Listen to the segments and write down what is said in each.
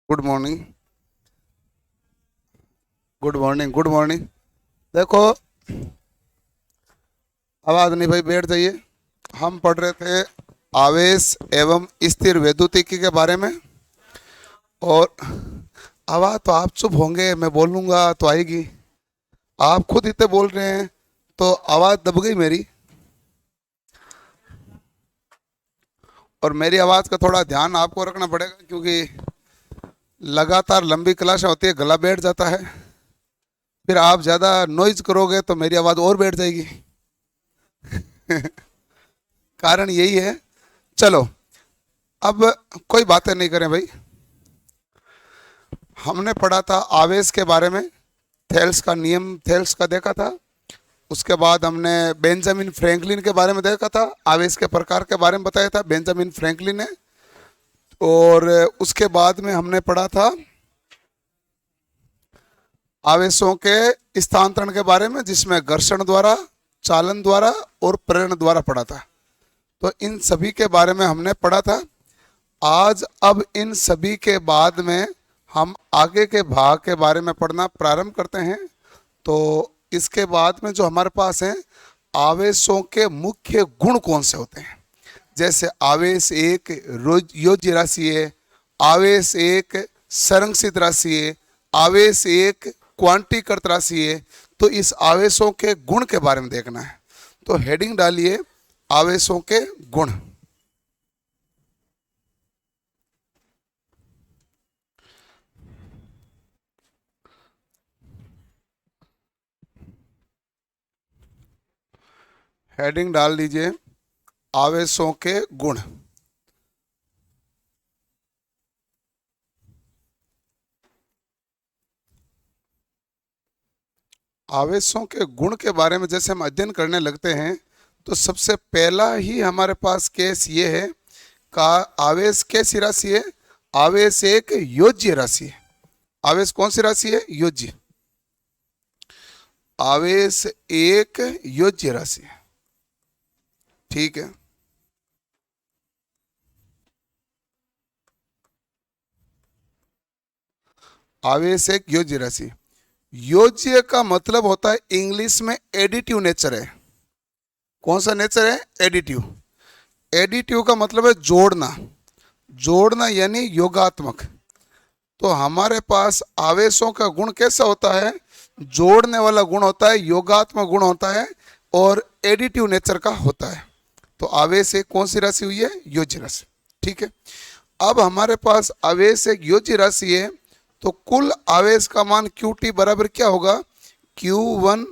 Good morning. Good morning. Good morning. देखो, आवाज नहीं भाई, बैठ जाइए। हम पढ़ रहे थे आवेश एवं स्थिर वैद्युतिकी के बारे में। और आवाज तो आप चुप होंगे, मैं बोलूंगा तो आएगी। आप खुद इतने बोल रहे हैं तो आवाज दब गई मेरी। और मेरी आवाज का थोड़ा ध्यान आपको रखना पड़ेगा, क्योंकि लगातार लंबी क्लास होती है, गला बैठ जाता है। फिर आप ज्यादा नॉइज करोगे तो मेरी आवाज और बैठ जाएगी। कारण यही है। चलो, अब कोई बातें नहीं करें भाई। हमने पढ़ा था आवेश के बारे में, थेल्स का नियम, थेल्स का देखा था। उसके बाद हमने बेंजामिन फ्रैंकलिन के बारे में देखा था, आवेश के प्रकार के बारे में बताया था बेंजामिन फ्रैंकलिन ने। और उसके बाद में हमने पढ़ा था आवेशों के स्थानांतरण के बारे में, जिसमें घर्षण द्वारा, चालन द्वारा और प्रेरण द्वारा पढ़ा था। तो इन सभी के बारे में हमने पढ़ा था। आज अब इन सभी के बाद में हम आगे के भाग के बारे में पढ़ना प्रारंभ करते हैं। तो इसके बाद में जो हमारे पास है, आवेशों के मुख्य गुण कौन से होते हैं। जैसे आवेश एक योज्य राशि है, आवेश एक संरक्षित राशि है, आवेश एक क्वांटीकृत राशि है। तो इस आवेशों के गुण के बारे में देखना है। तो हेडिंग डालिए आवेशों के गुण। हेडिंग डाल दीजिए आवेशों के गुण। आवेशों के गुण के बारे में जैसे हम अध्ययन करने लगते हैं, तो सबसे पहला ही हमारे पास केस ये है का आवेश कैसी राशि है। आवेश एक योज्य राशि है। आवेश कौन सी राशि है? योज्य। आवेश एक योज्य राशि है। ठीक है। आवेश एक योज्य राशि। योज्य का मतलब होता है इंग्लिश में एडिटिव नेचर है। कौन सा नेचर है? एडिटिव। एडिटिव का मतलब है जोड़ना। जोड़ना यानी योगात्मक। तो हमारे पास आवेशों का गुण कैसा होता है? जोड़ने वाला गुण होता है, योगात्मक गुण होता है और एडिटिव नेचर का होता है। तो आवेश एक कौन सी राशि हुई है? योज्य राशि। ठीक है। अब हमारे पास आवेश एक योज्य राशि है, तो कुल आवेश का मान Qt बराबर क्या होगा? Q1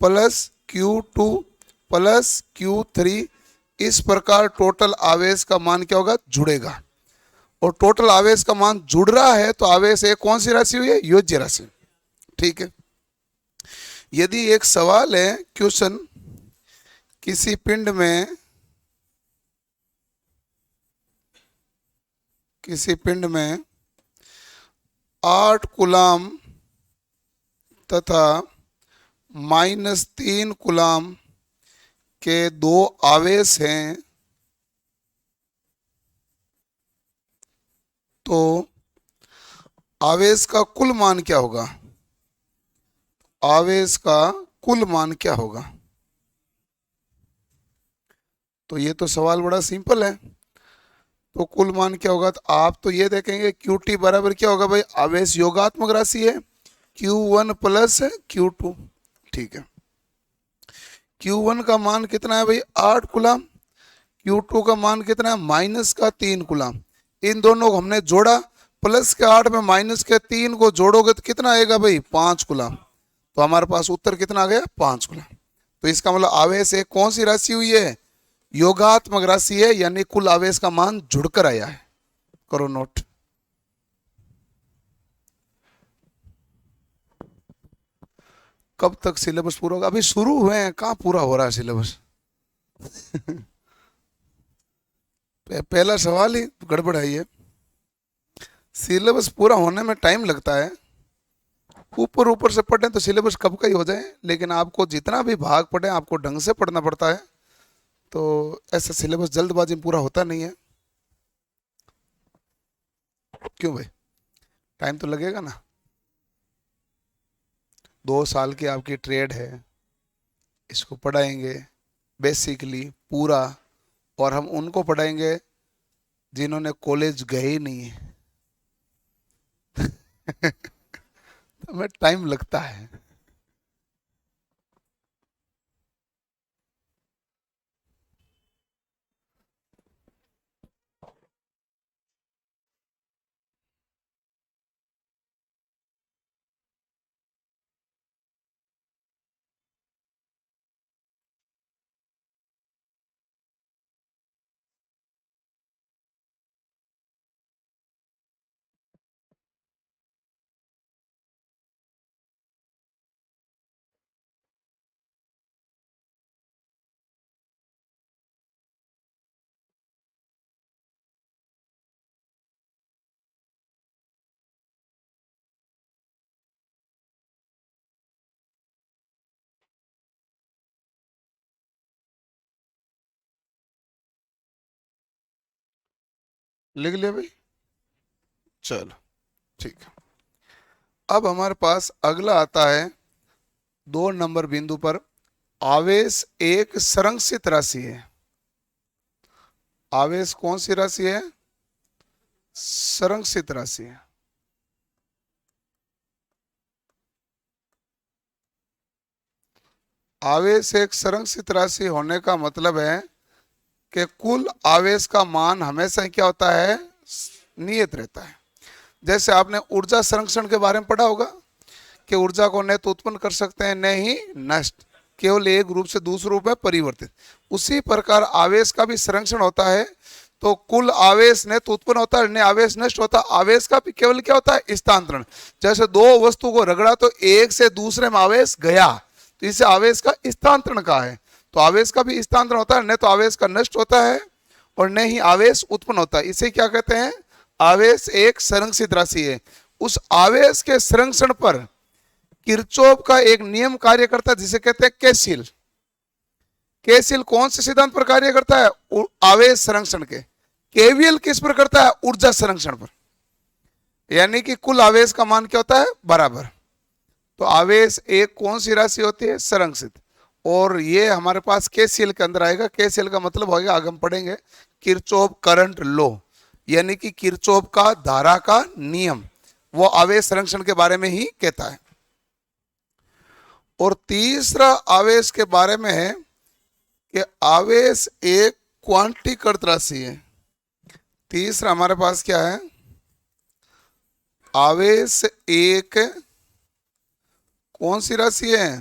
plus Q2 plus Q3। इस प्रकार टोटल आवेश का मान क्या होगा? जुड़ेगा। और टोटल आवेश का मान जुड़ रहा है, तो आवेश एक कौन सी राशि हुई है? योज्य राशि। ठीक है। यदि एक सवाल है, क्वेश्चन, किसी पिंड में, किसी पिंड में 8 कूलाम तथा -3 कूलाम के दो आवेश हैं, तो आवेश का कुल मान क्या होगा? आवेश का कुल मान क्या होगा? तो ये तो सवाल बड़ा सिंपल है। तो कुल मान क्या होगा? तो आप तो ये देखेंगे Qt बराबर क्या होगा भाई? आवेश योगात्मक राशि है, Q1 प्लस Q2। ठीक है। Q1 का मान कितना है भाई? 8 कूलाम। Q2 का मान कितना है? माइनस का 3 कूलाम। इन दोनों को हमने जोड़ा, प्लस के 8 में माइनस के 3 को जोड़ोगे तो कितना आएगा भाई? 5 कूलाम। तो हमारे पास उत्तर कितना आ गया? 5 कूलाम। तो इसका मतलब आवेश एक कौन सी राशि हुई है? योगात्मक राशि है, यानी कुल आवेश का मान जुड़कर आया है। करो नोट। कब तक सिलेबस पूरा होगा? अभी शुरू हुए हैं, कहाँ पूरा हो रहा है सिलेबस? पहला सवाल ही गड़बड़ है ये। सिलेबस पूरा होने में टाइम लगता है। ऊपर ऊपर से पढ़ें तो सिलेबस कब का ही हो जाए, लेकिन आपको जितना भी भाग पढ़े आपको ढंग से पढ़ना पड़ता है। तो ऐसा सिलेबस जल्दबाजी में पूरा होता नहीं है। क्यों भाई? टाइम तो लगेगा ना। 2 साल की आपकी ट्रेड है, इसको पढ़ाएंगे बेसिकली पूरा, और हम उनको पढ़ाएंगे जिन्होंने कॉलेज गए ही नहीं है। तो हमें टाइम लगता है। लिख लिया भाई, चलो ठीक है। अब हमारे पास अगला आता है 2 नंबर बिंदु पर, आवेश एक संरक्षित राशि है। आवेश कौन सी राशि है? संरक्षित राशि है। आवेश एक संरक्षित राशि होने का मतलब है कि कुल आवेश का मान हमेशा क्या होता है? नियत रहता है। जैसे आपने ऊर्जा संरक्षण के बारे में पढ़ा होगा कि ऊर्जा को न तो उत्पन्न कर सकते हैं न ही नष्ट, केवल एक रूप से दूसरे रूप में परिवर्तित। उसी प्रकार आवेश का भी संरक्षण होता है। तो कुल आवेश न तो उत्पन्न होता है न आवेश नष्ट होता। आवेश का भी केवल क्या होता है? स्थानांतरण। जैसे 2 वस्तु को रगड़ा तो एक से दूसरे में आवेश गया, तो इसे आवेश का स्थानांतरण कहा है। तो आवेश का भी स्थानांतरण होता है, न तो आवेश का नष्ट होता है और न ही आवेश उत्पन्न होता है। इसे क्या कहते हैं? आवेश एक संरक्षित राशि है। उस आवेश के संरक्षण पर किरचॉफ का एक नियम कार्य करता है जिसे कहते हैं केसील। केसील कौन से सिद्धांत पर कार्य करता है? आवेश संरक्षण के। केवीएल किस पर करता है? ऊर्जा संरक्षण पर। यानी कि कुल आवेश का मान क्या होता है? बराबर। तो आवेश एक कौन सी राशि होती है? संरक्षित। और ये हमारे पास केसीएल के अंदर आएगा। केसीएल का मतलब होगा, आगे हम पढ़ेंगे, किरचॉफ करंट लॉ, यानी कि किरचॉफ का धारा का नियम, वो आवेश संरक्षण के बारे में ही कहता है। और तीसरा आवेश के बारे में है कि आवेश एक क्वांटीकृत राशि है। तीसरा हमारे पास क्या है? आवेश एक कौन सी राशि है?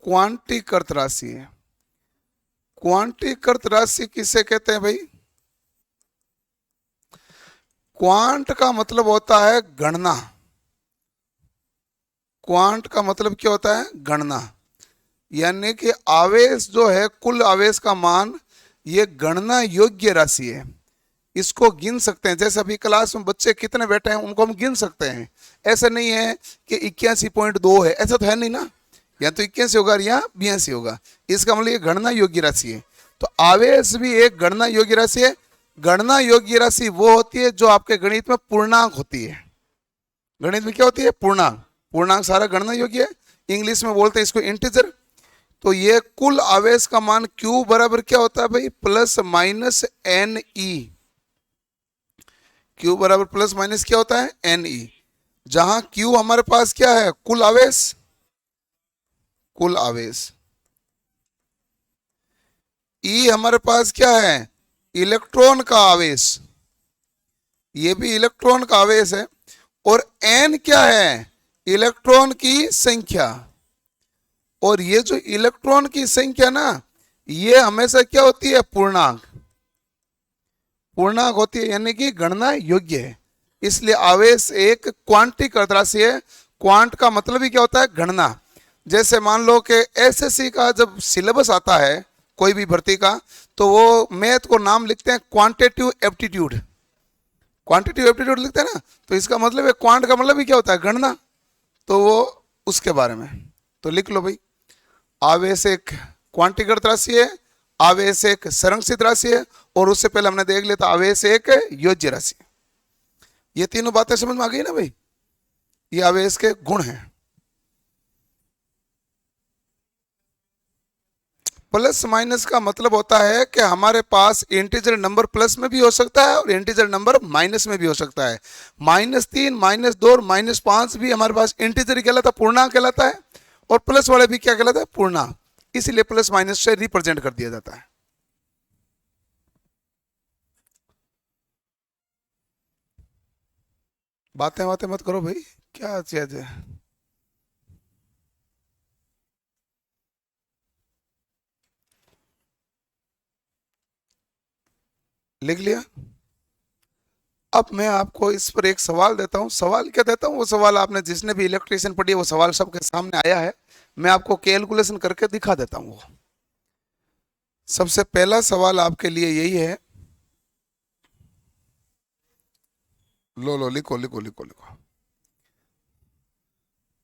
क्वांटीकृत राशि है। क्वांटीकृत राशि किसे कहते हैं भाई? क्वांट का मतलब होता है गणना। क्वांट का मतलब क्या होता है? गणना। यानी कि आवेश जो है, कुल आवेश का मान, ये गणना योग्य राशि है। इसको गिन सकते हैं। जैसे अभी क्लास में बच्चे कितने बैठे हैं उनको हम गिन सकते हैं। ऐसा नहीं है कि 81.2 है, ऐसा तो है नहीं ना। या तो 81 होगा या 82 होगा। इसका मतलब ये गणना योग्य राशि है। तो आवेश भी एक गणना योग्य राशि है। गणना योग्य राशि वो होती है जो आपके गणित में पूर्णांक होती है। गणित में क्या होती है? पूर्णांक। पूर्णांक सारा गणना योग्य है। इंग्लिश में बोलते हैं इसको इंटीजर। तो ये कुल आवेश का मान Q बराबर क्या होता है भाई? Plus minus n e. Q बराबर प्लस माइनस क्या होता है? N e. जहां Q हमारे पास क्या है? कुल आवेश। कुल आवेश। E हमारे पास क्या है? इलेक्ट्रॉन का आवेश। ये भी इलेक्ट्रॉन का आवेश है। और N क्या है? इलेक्ट्रॉन की संख्या। और ये जो इलेक्ट्रॉन की संख्या ना, ये हमेशा क्या होती है? पूर्णांक। पूर्णांक होती है, यानी कि गणना योग्य है। इसलिए आवेश एक क्वांटीकृत राशि है। क्वांट का मतलब ही क्या होता है? गणना। जैसे मान लो कि एसएससी का जब सिलेबस आता है कोई भी भर्ती का, तो वो मैथ को नाम लिखते हैं क्वांटिटेटिव एप्टीट्यूड। क्वांटिटेटिव एप्टीट्यूड लिखते हैं ना, तो इसका मतलब है, क्वांट का मतलब ही क्या होता है? गणना। तो वो उसके बारे में तो लिख लो भाई। आवेश एक क्वांटीकृत राशि है, आवेश एक संरक्षित राशि है, और उससे पहले हमने देख लिया था आवेश एक योज्य राशि है। ये तीनों बातें समझ में आ गई ना भाई, ये आवेश के गुण हैं। प्लस माइनस का मतलब होता है कि हमारे पास इंटीजर नंबर प्लस में भी हो सकता है और इंटीजर नंबर माइनस में भी हो सकता है। -3, -2 और -5 भी हमारे पास इंटीजर कहलाता है, पूर्णांक कहलाता है, और प्लस वाले भी क्या कहलाता है, पूर्णांक। इसीलिए प्लस माइनस से रिप्रेजेंट कर दिया जाता है। बातें बातें मत करो भाई, क्या चीज है। लिख लिया। अब मैं आपको इस पर एक सवाल देता हूँ। सवाल क्या देता हूँ, वो सवाल आपने जिसने भी इलेक्ट्रिशियन पढ़ी है वो सवाल सबके सामने आया है। मैं आपको कैलकुलेशन करके दिखा देता हूँ। वो सबसे पहला सवाल आपके लिए यही है। लो लो, लिखो लिखो लिखो लिखो।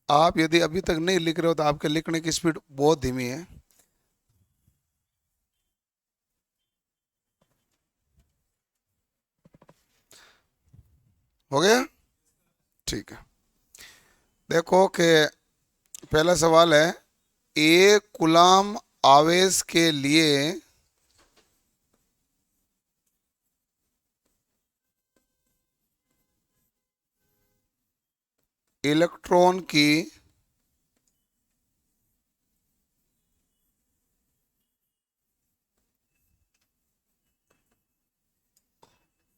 आप यदि अभी तक नहीं लिख रहे हो तो आपके लिखने की स्पीड बहुत धीमी है। हो गया? ठीक है। देखो कि पहला सवाल है, एक कूलाम आवेश के लिए इलेक्ट्रॉन की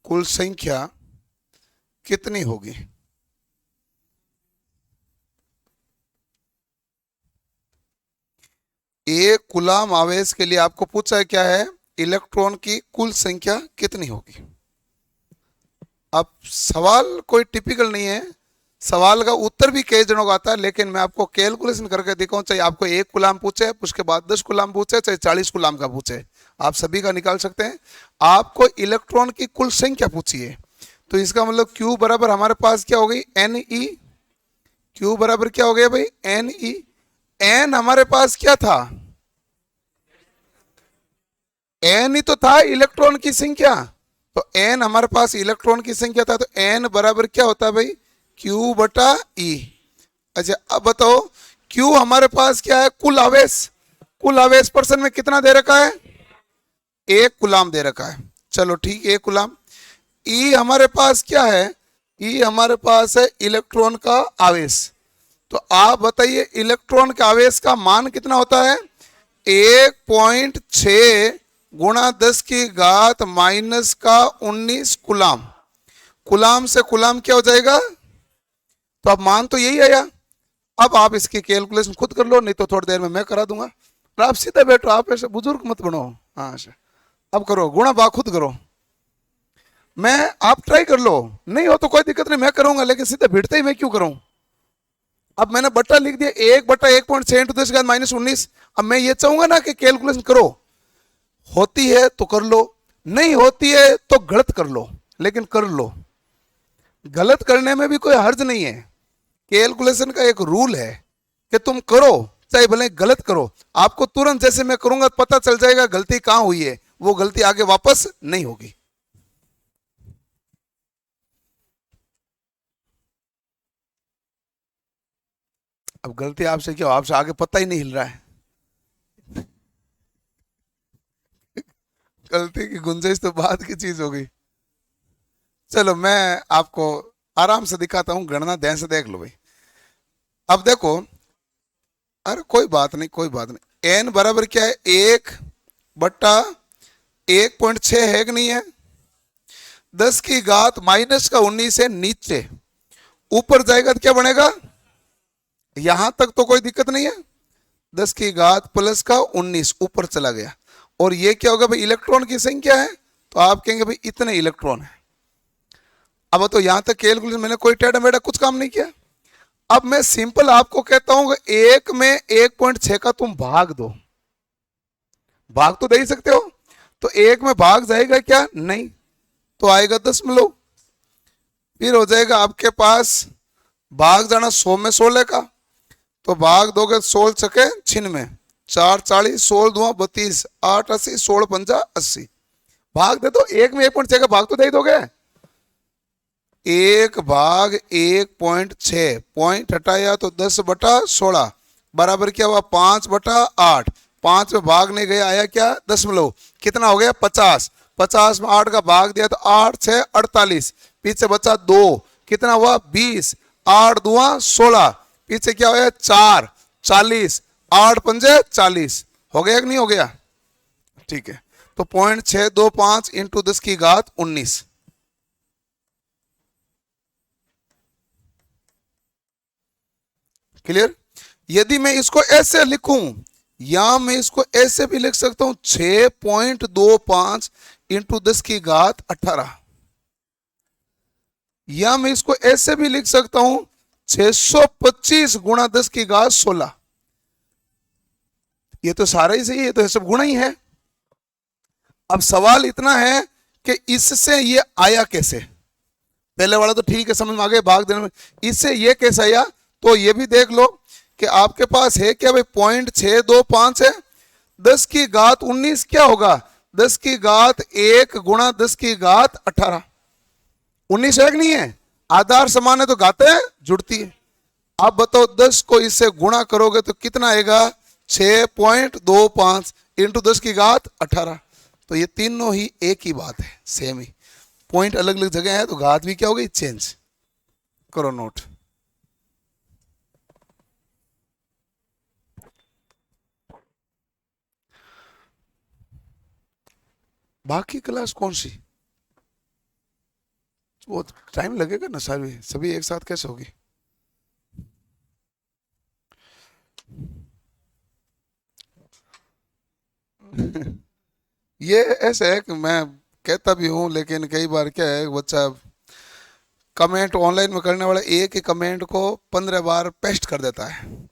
कुल संख्या कितनी होगी? एक कूलाम आवेश के लिए आपको पूछा है क्या है, इलेक्ट्रॉन की कुल संख्या कितनी होगी। अब सवाल कोई टिपिकल नहीं है, सवाल का उत्तर भी कई जनों का आता है, लेकिन मैं आपको कैलकुलेशन करके दिखाऊं। चाहे आपको 1 कूलाम पूछे, उसके बाद 10 कूलाम पूछे, चाहे 40 कूलाम का पूछे, आप सभी का निकाल सकते हैं। आपको इलेक्ट्रॉन की कुल संख्या पूछी है, तो इसका मतलब Q बराबर हमारे पास क्या हो गई, Ne। Q बराबर क्या हो गया भाई, Ne। N हमारे पास क्या था, N ही तो था इलेक्ट्रॉन की संख्या, तो N हमारे पास इलेक्ट्रॉन की संख्या था, तो N बराबर क्या होता है भाई, Q बटा E। अच्छा अब बताओ, Q हमारे पास क्या है, कुल आवेश। कुल आवेश परसेंट में कितना दे रखा है, 1 कूलाम दे रखा है। चलो ठीक, 1 कूलाम। E हमारे पास क्या है, E हमारे पास है इलेक्ट्रॉन का आवेश। तो आप बताइए इलेक्ट्रॉन के आवेश का मान कितना होता है, 1.6 गुणा 10 की घात माइनस का 19 कूलाम। कूलाम से कूलाम क्या हो जाएगा, तो अब मान तो यही आया। अब आप इसकी कैलकुलेशन खुद कर लो, नहीं तो थोड़ी देर में मैं करा दूंगा। और आप सीधे बैठो, आप ऐसे बुजुर्ग मत बनो। हाँ अब करो, गुणा भाग खुद करो। मैं आप ट्राई कर लो, नहीं हो तो कोई दिक्कत नहीं, मैं करूंगा, लेकिन सीधे भिड़ते ही मैं क्यों करूं। अब मैंने बट्टा लिख दिया, 1/1.6 इंटू 10 -19। अब मैं ये चाहूंगा ना कि कैलकुलेशन करो, होती है तो कर लो, नहीं होती है तो गलत कर लो, लेकिन कर लो। गलत करने में भी कोई हर्ज नहीं है। कैलकुलेशन का एक रूल है कि तुम करो चाहे भले गलत करो, आपको तुरंत जैसे मैं करूंगा पता चल जाएगा गलती कहां हुई है, वो गलती आगे वापस नहीं होगी। अब गलती आपसे क्या, आपसे आगे पता ही नहीं हिल रहा है। गलती की गुंजाइश तो बात की चीज हो गई। चलो मैं आपको आराम से दिखाता हूं, गणना ध्यान से देख लो भाई। अब देखो, अरे कोई बात नहीं कोई बात नहीं, एन बराबर क्या है, 1/1.6 है कि नहीं है, 10 की घात माइनस का 19 है, नीचे ऊपर जाएगा तो क्या बनेगा, यहां तक तो कोई दिक्कत नहीं है, 10 की घात प्लस का 19 ऊपर चला गया। और ये क्या होगा भाई, इलेक्ट्रॉन की संख्या है, तो आप कहेंगे भाई इतने इलेक्ट्रॉन है। अब तो यहां तक कैलकुलेशन मैंने कोई टेढ़ा मेढ़ा कुछ काम नहीं किया। अब मैं सिंपल आपको कहता हूं कि 1 में 1.6 का तुम भाग दो, भाग तो दे ही सकते हो, तो 1 में भाग जाएगा क्या, नहीं, तो आएगा 10। फिर हो जाएगा आपके पास भाग जाना 100 में 16 का, तो भाग दोगे 16 छके 96, 4 40, 16 2 32, 8 80, 16 5 80। भाग दे दो, 1 में 1.6 का भाग तो दे ही दोगे। 1 भाग 1.6, पॉइंट हटाया तो 10/16 बराबर क्या हुआ 5/8। 5 में भाग नहीं गया, आया क्या दशमलव, कितना हो गया 50। 50 में 8 का भाग दिया तो 8 6 48, पीछे बचा 2, कितना हुआ 20। 8 दूआ 16, पीछे क्या हुआ 4 40, 8 पंजे 40। हो गया कि नहीं हो गया? ठीक है, तो 0.625 इंटू 10⁻19। क्लियर? यदि मैं इसको ऐसे लिखूं, या मैं इसको ऐसे भी लिख सकता हूं 6.25 इंटू 10⁻18, या मैं इसको ऐसे भी लिख सकता हूं 625 गुणा 10⁻16। ये तो सारा ही सही है, ये तो सब गुणा ही है। अब सवाल इतना है कि इससे ये आया कैसे। पहले वाला तो ठीक है, समझ में आ गया भाग देने में, इससे ये कैसे आया? तो ये भी देख लो कि आपके पास है क्या भाई 0.625 है, 10⁻19 क्या होगा 10⁻1 गुणा 10⁻18। 19 है कि नहीं है? आधार समान है तो घाते जुड़ती है। आप बताओ 10 को इससे गुणा करोगे तो कितना आएगा 6.25 इंटू 10⁻18। तो ये तीनों ही एक ही बात है, सेम ही, पॉइंट अलग अलग जगह है तो घात भी क्या हो गई चेंज। करो नोट। बाकी क्लास कौन सी? वो टाइम लगेगा ना, सभी सभी एक साथ कैसे होगी? ये ऐसे है कि मैं कहता भी हूँ, लेकिन कई बार क्या है बच्चा कमेंट ऑनलाइन में करने वाला एक ही कमेंट को 15 बार पेस्ट कर देता है,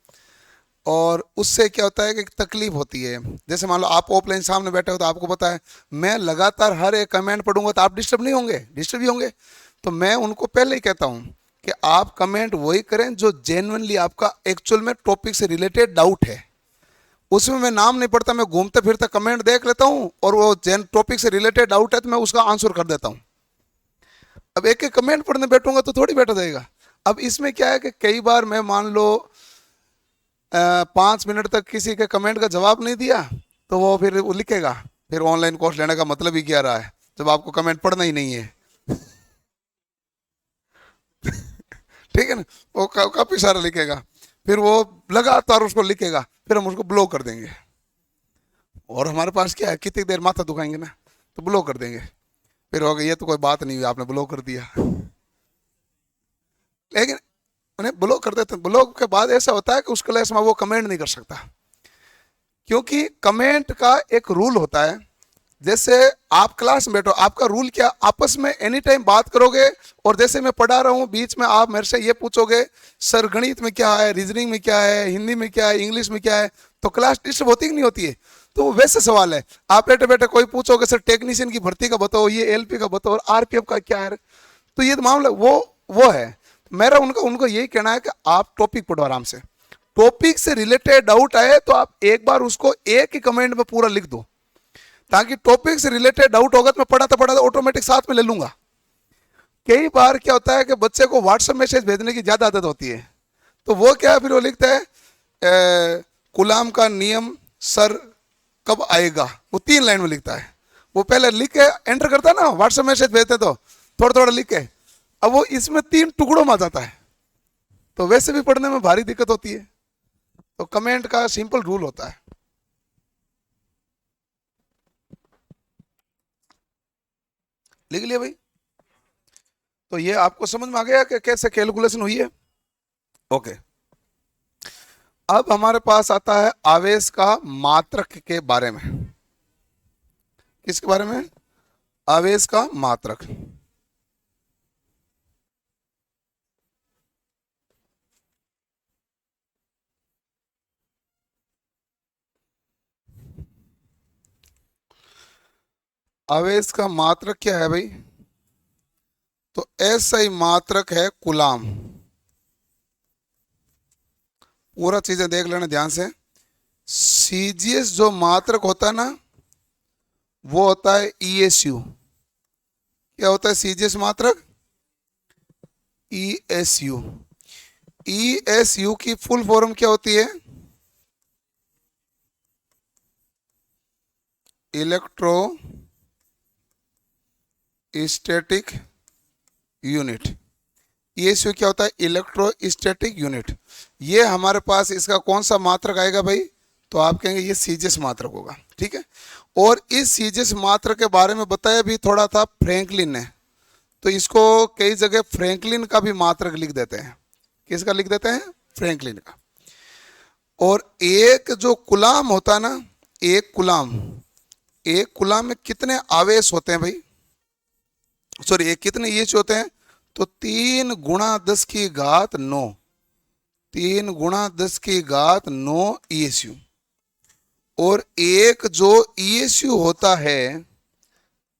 और उससे क्या होता है कि तकलीफ होती है। जैसे मान लो आप ऑफलाइन सामने बैठे हो तो आपको पता है मैं लगातार हर एक कमेंट पढ़ूंगा तो आप डिस्टर्ब नहीं होंगे, डिस्टर्ब ही होंगे। तो मैं उनको पहले ही कहता हूँ कि आप कमेंट वही करें जो जेन्युइनली आपका एक्चुअल में टॉपिक से रिलेटेड डाउट है। उसमें मैं नाम नहीं पढ़ता, मैं घूमते फिरते कमेंट देख लेता हूँ और वो जेन टॉपिक से रिलेटेड डाउट है तो मैं उसका आंसर कर देता हूँ। अब एक एक कमेंट पढ़ने बैठूंगा तो थोड़ी बैठा जाएगा। अब इसमें क्या है कि कई बार मैं मान लो 5 मिनट तक किसी के कमेंट का जवाब नहीं दिया तो वो फिर वो लिखेगा, फिर ऑनलाइन कोर्स लेने का मतलब ही क्या रहा है जब आपको कमेंट पढ़ना ही नहीं है। ठीक है ना, वो काफी सारा लिखेगा, फिर वो लगातार उसको लिखेगा, फिर हम उसको ब्लॉक कर देंगे। और हमारे पास क्या है, कितनी देर माथा दुखाएंगे ना, तो ब्लॉक कर देंगे। फिर होगा ये तो कोई बात नहीं हुई, आपने ब्लॉक कर दिया। लेकिन उन्हें ब्लॉक कर देते हैं, ब्लॉक के बाद ऐसा होता है कि उस क्लास में वो कमेंट नहीं कर सकता, क्योंकि कमेंट का एक रूल होता है। जैसे आप क्लास में बैठो, आपका रूल क्या, आपस में एनी टाइम बात करोगे, और जैसे मैं पढ़ा रहा हूँ बीच में आप मेरे से ये पूछोगे सर गणित में क्या है, रीजनिंग में क्या है, हिंदी में क्या है, इंग्लिश में क्या है, तो क्लास डिस्टर्ब होती कि नहीं होती है? तो वैसे सवाल है, आप बैठे बैठे कोई पूछोगे सर टेक्नीशियन की भर्ती का बताओ, ये एलपी का बताओ, और आरपीएफ का क्या है, तो ये मामला वो है। मेरा उनको यही कहना है कि आप टॉपिक पढ़ो आराम से, टॉपिक से रिलेटेड डाउट आए तो आप एक बार उसको एक ही कमेंट में पूरा लिख दो, ताकि टॉपिक से रिलेटेड डाउट होगा तो मैं पढ़ाता ऑटोमेटिक साथ में ले लूंगा। कई बार क्या होता है कि बच्चे को व्हाट्सएप मैसेज भेजने की ज्यादा आदत होती है, तो वो क्या है फिर वो लिखता है गुलाम का नियम सर कब आएगा, वो 3 लाइन में लिखता है। वो पहले लिख के एंटर करता है ना, व्हाट्सएप मैसेज भेजते तो थोड़ा थोड़ा लिख के, अब वो इसमें 3 टुकड़ों में आ जाता है, तो वैसे भी पढ़ने में भारी दिक्कत होती है। तो कमेंट का सिंपल रूल होता है। लिख लिया भाई? तो ये आपको समझ में आ गया कि कैसे कैलकुलेशन हुई है? ओके। अब हमारे पास आता है आवेश का मात्रक के बारे में। किसके बारे में? आवेश का मात्रक। आवेश का मात्रक क्या है भाई? तो ऐसा ही मात्रक है कूलाम। पूरा चीजें देख लेना ध्यान से। सीजीएस जो मात्रक होता है ना, वो होता है ईएसयू। क्या होता है सीजीएस मात्रक? ESU, ESU की फुल फॉर्म क्या होती है? Electro static unit. ESU क्या होता है? Electrostatic unit. ये हमारे पास इसका कौन सा मात्रक आएगा भाई? तो आप कहेंगे ये सीजियस मात्रक होगा, ठीक है। और इस सीजियस मात्रक के बारे में बताया भी थोड़ा था फ्रैंकलिन ने, तो इसको कई जगह फ्रैंकलिन का भी मात्रक लिख देते हैं। किसका लिख देते हैं? फ्रैंकलिन का। और एक जो गुलाम होता है ना, एक गुलाम में कितने आवेश होते हैं भाई? सॉरी, एक कितने ये होते हैं? तो 3 × 10⁻⁹, 3 × 10⁻⁹ ESU। और एक जो ESU होता है,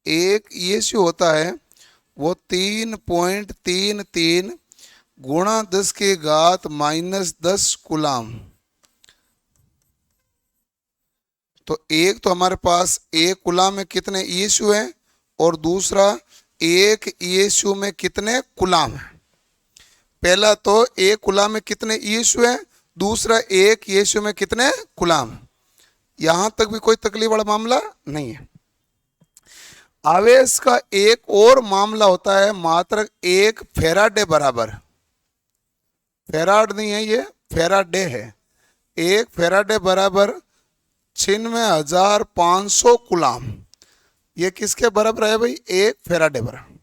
एक ESU होता है वो 3.33 × 10⁻⁻10 गुलाम। तो एक तो हमारे पास एक गुलाम में कितने ESU हैं, और दूसरा एक ESU में कितने गुलाम हैं। पहला तो एक गुलाम में कितने ESU हैं, दूसरा एक ESU में कितने गुलाम। यहां तक भी कोई तकलीफ वाला मामला नहीं है। आवेश का एक और मामला होता है मात्र 1 फेराडे बराबर। फेराड नहीं है ये, फेराडे है। 1 फेराडे बराबर 96,500 गुलाम। ये किसके बराबर है भाई? 1 फेराडे बराबर।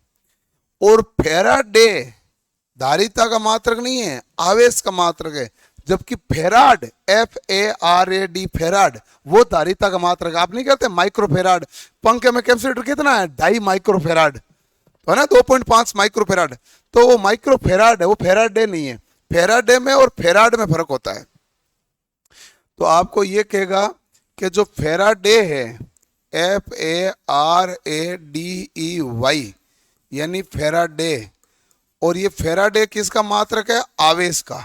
और फेराडे धारिता का मात्रक नहीं है, आवेश का मात्रक है। जबकि फेराड, FARAD, फेराड वो धारिता का मात्रक। आप नहीं कहते माइक्रोफेराड? पंखे में कैपेसिटर कितना है? 2.5 माइक्रोफेराड, तो है ना, 2.5 माइक्रोफेराड। तो वो माइक्रोफेराड है, वो फेराडे नहीं है। फेराडे में और फेराड में फर्क होता है। तो आपको ये कहेगा कि जो फेराडे है, FARADEY, यानी फेराडे, और ये फेराडे किसका मात्रक है? आवेश का।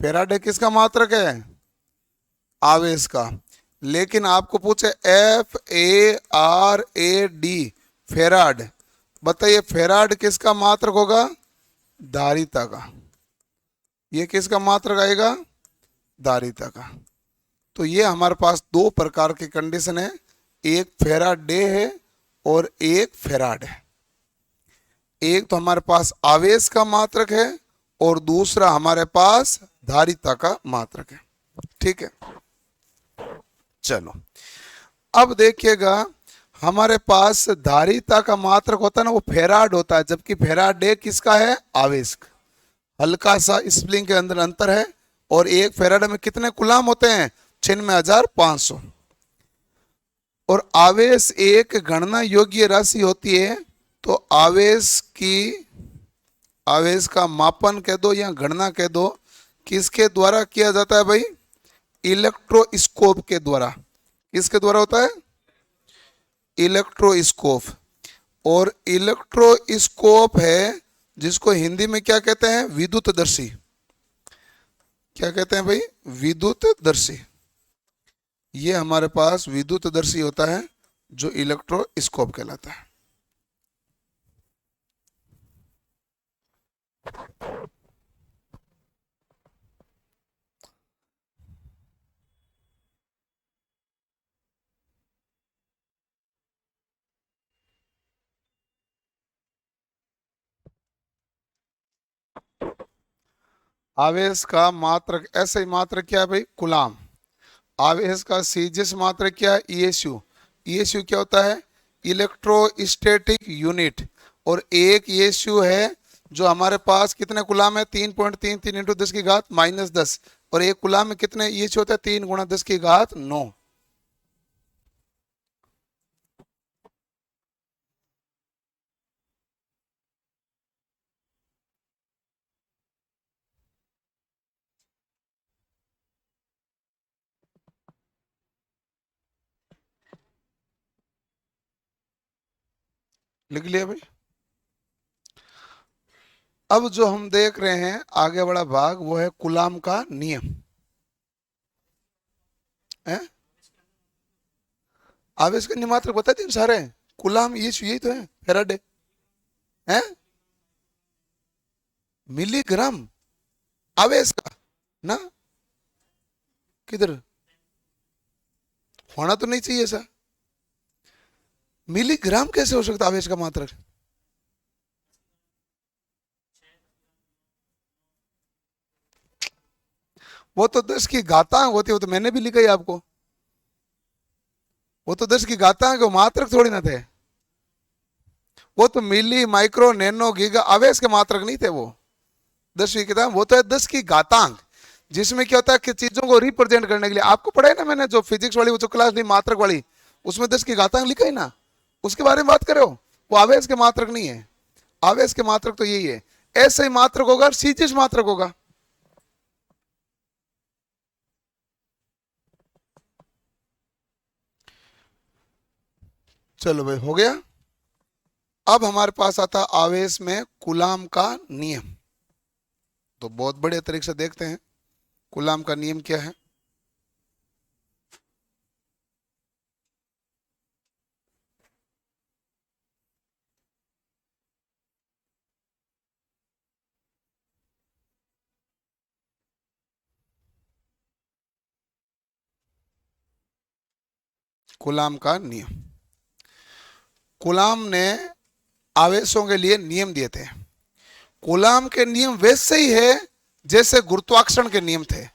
फेराडे किसका मात्रक है? आवेश का। लेकिन आपको पूछे FARAD, फेराड, बताइए फेराड किसका मात्रक होगा? धारिता का। ये किसका मात्रक आएगा? धारिता का। तो ये हमारे पास दो प्रकार की कंडीशन है, एक फेराडे है और एक फेराड है। एक तो हमारे पास आवेश का मात्रक है और दूसरा हमारे पास धारिता का मात्रक है, ठीक है। चलो अब देखिएगा, हमारे पास धारिता का मात्रक होता है ना, वो फेराड होता है, जबकि फेराडे किसका है? आवेश का। हल्का सा स्प्रिंग के अंदर अंतर है। और एक फेराडे में कितने गुलाम होते हैं? 96,500। और आवेश एक गणना योग्य राशि होती है। तो आवेश का मापन कह दो या गणना कह दो, किसके द्वारा किया जाता है भाई? इलेक्ट्रोस्कोप के द्वारा। किसके द्वारा होता है? इलेक्ट्रोस्कोप। और इलेक्ट्रोस्कोप है जिसको हिंदी में क्या कहते हैं? विद्युतदर्शी। क्या कहते हैं भाई? विद्युतदर्शी। ये हमारे पास विद्युतदर्शी होता है जो इलेक्ट्रोस्कोप कहलाता है। आवेश का मात्रक, ऐसे ही मात्रक क्या है भाई? कूलाम। आवेश का सीजियस मात्रक क्या है? ESU। ESU क्या होता है? Electrostatic unit. और एक ESU है जो हमारे पास कितने कूलाम है? 3.33 × 10⁻⁻10। और एक कूलाम में कितने ESU होता है? 3 × 10⁹ लिख लिया भाई। अब जो हम देख रहे हैं आगे वाला भाग, वो है कूलाम का नियम है। आवेश का नियमात्र बता दिए सारे। कूलाम, यही तो है फेराडे है। मिलीग्राम आवेश का ना, किधर होना तो नहीं चाहिए ऐसा। मिलीग्राम कैसे हो सकता आवेश का मात्रक? वो तो 10 की घातांक होती है, वो तो मैंने भी लिखा है आपको। वो तो 10 की घातांक, वो मात्रक थोड़ी ना थे। वो तो मिली, माइक्रो, नैनो, गीगा आवेश के मात्रक नहीं थे वो। 10वीं किताब वो तो है 10 की घातांक, जिसमें क्या होता है कि चीजों को रिप्रेजेंट करने के लिए आपको पढ़ा है ना मैंने, जो फिजिक्स वाली वो जो क्लास ली मात्रक वाली, उसमें 10 की घातांक लिखा है ना, उसके बारे में बात करो। वो आवेश के मात्रक नहीं है। आवेश के मात्रक तो यही है। ऐसे ही मात्रक होगा, सीजिश मात्रक होगा। चलो भाई, हो गया। अब हमारे पास आता आवेश में कूलाम का नियम। तो बहुत बढ़िया तरीके से देखते हैं कूलाम का नियम क्या है। कूलाम का नियम। कूलाम ने आवेशों के लिए नियम दिए थे। कूलाम के नियम वैसे ही है जैसे गुरुत्वाकर्षण के नियम थे।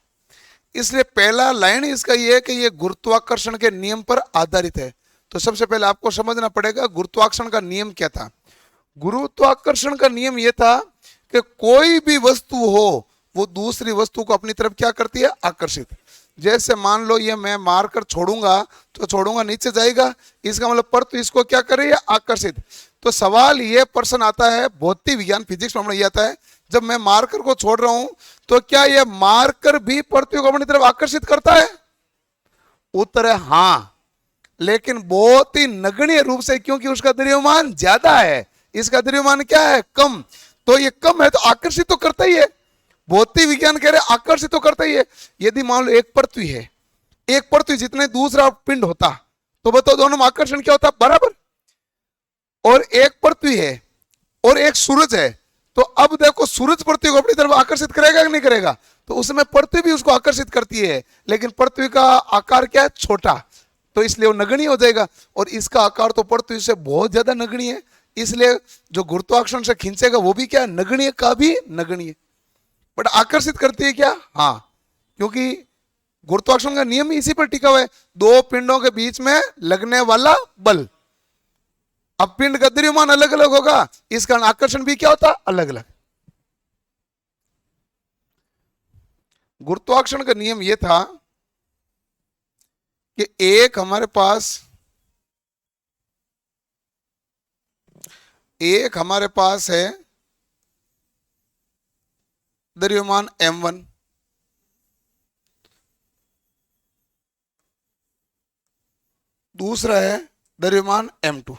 इसलिए पहला लाइन इसका ये है कि ये गुरुत्वाकर्षण के नियम पर आधारित है। तो सबसे पहले आपको समझना पड़ेगा गुरुत्वाकर्षण का नियम क्या था। गुरुत्वाकर्षण का नियम यह था कि कोई भी वस्तु हो वो दूसरी वस्तु को अपनी तरफ क्या करती है, आकर्षित। जैसे मान लो ये मैं मार कर छोड़ूंगा तो छोड़ूंगा नीचे जाएगा, इसका मतलब पर तो इसको क्या कर रही है, आकर्षित। तो सवाल ये प्रश्न आता है भौतिक विज्ञान फिजिक्स में ये आता है, जब मैं मार्कर को छोड़ रहा हूं तो क्या यह मार्कर भी पृथ्वी को अपनी तरफ आकर्षित करता है? उत्तर है हाँ, लेकिन बहुत ही नगण्य रूप से, क्योंकि उसका द्रव्यमान ज्यादा है, इसका द्रव्यमान क्या है, कम। तो ये कम है तो आकर्षित तो करता ही है। भौतिक विज्ञान कह रहे आकर्षित तो करता ही है। यदि मान लो एक पृथ्वी है, एक पृथ्वी जितने दूसरा पिंड होता, तो बताओ दोनों में आकर्षण क्या होता, बराबर। और एक पृथ्वी है और एक सूरज है, तो अब देखो सूरज पृथ्वी को अपनी तरफ आकर्षित करेगा कि नहीं करेगा? तो उसमें पृथ्वी भी उसको आकर्षित करती है, लेकिन पृथ्वी का आकार क्या है, छोटा, तो इसलिए वो नगण्य हो जाएगा। और इसका आकार तो पृथ्वी से बहुत ज्यादा नगण्य है, इसलिए जो गुरुत्वाकर्षण से खींचेगा वो भी क्या, नगण्य का भी नगण्य। बट आकर्षित करती है क्या, हाँ, क्योंकि गुरुत्वाकर्षण का नियम इसी पर टिका हुआ है, दो पिंडों के बीच में लगने वाला बल। अब पिंड का द्रव्यमान अलग अलग होगा, इस कारण आकर्षण भी क्या होता, अलग अलग। गुरुत्वाकर्षण का नियम यह था कि एक हमारे पास है द्रव्यमान m1, दूसरा है द्रव्यमान m2।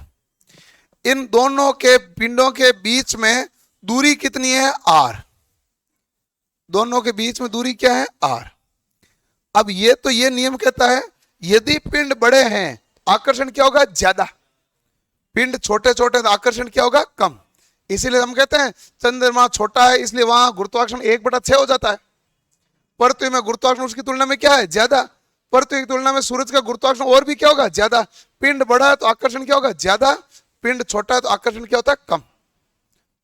इन दोनों के पिंडों के बीच में दूरी कितनी है, r। दोनों के बीच में दूरी क्या है, r। अब ये तो ये नियम कहता है यदि पिंड बड़े हैं आकर्षण क्या होगा, ज्यादा। पिंड छोटे छोटे तो आकर्षण क्या होगा, कम। इसीलिए हम कहते हैं चंद्रमा छोटा है इसलिए वहां गुरुत्वाकर्षण 1/6 हो जाता है। पृथ्वी में गुरुत्वाकर्षण उसकी तुलना में क्या है, ज्यादा। पृथ्वी की तुलना में सूरज का गुरुत्वाकर्षण और भी क्या होगा, ज्यादा। पिंड बड़ा है तो आकर्षण क्या होगा, ज्यादा। पिंड छोटा है तो आकर्षण क्या होता है, कम।